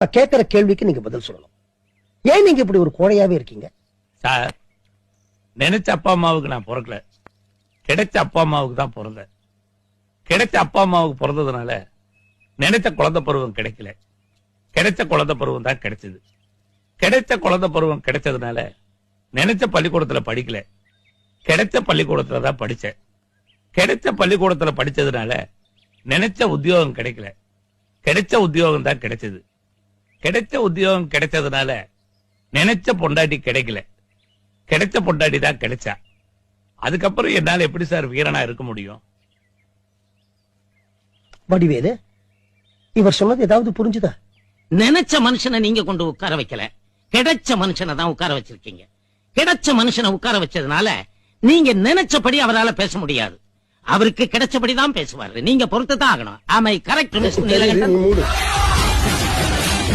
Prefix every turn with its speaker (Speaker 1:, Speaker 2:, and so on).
Speaker 1: நான் கேட்கிற கேள்விக்கு நீங்க பதில் சொல்லணும். ஏன் நீங்க இப்படி ஒரு கோழையாவே இருக்கீங்க?
Speaker 2: சார், நினைச்ச அப்பா அம்மாவுக்கு நான் பிறக்கல, கிடைச்ச அப்பா அம்மாவுக்கு தான் பிறந்தேன். கிடைச்ச அப்பா அம்மாவுக்கு பிறந்ததுனால நினைச்ச குழந்தை பருவம் கிடைக்கல, கிடைச்ச குழந்தை பருவம் தான் கிடைச்சது. கிடைச்ச குழந்தை பருவம் கிடைச்சதுனால நினைச்ச பள்ளிக்கூடத்துல படிக்கல, கிடைச்ச பள்ளிக்கூடத்துல தான் படிச்சேன். கிடைச்ச பள்ளிக்கூடத்துல படிச்சதுனால நினைச்ச உத்தியோகம் கிடைக்கல, கிடைச்ச உத்தியோகம் தான் கிடைச்சது. கிடைச்ச உத்தியோகம் கிடைச்சதுனால நினைச்ச பொண்டாட்டி கிடைக்கல, கிடைச்ச பொண்டாட்டி தான் கிடைச்சா. அதுக்கப்புறம் என்னால எப்படி சார் வீரனா இருக்க முடியும்?
Speaker 1: வடிவேலு, இவர் சொன்னது ஏதாவது புரிஞ்சுதா?
Speaker 3: நினைச்ச மனுஷனை நீங்க கொண்டு உட்கார வைக்கல, கிடைச்ச மனுஷனை தான் உட்கார வச்சிருக்கீங்க. கிடைச்ச மனுஷனை உட்கார வச்சதுனால நீங்க நினைச்சபடி அவரால் பேச முடியாது. அவருக்கு கிடைச்சபடி தான் பேசுவாரு. நீங்க பொறுத்து தான் ஆகணும். ஆமை கரெக்ட்?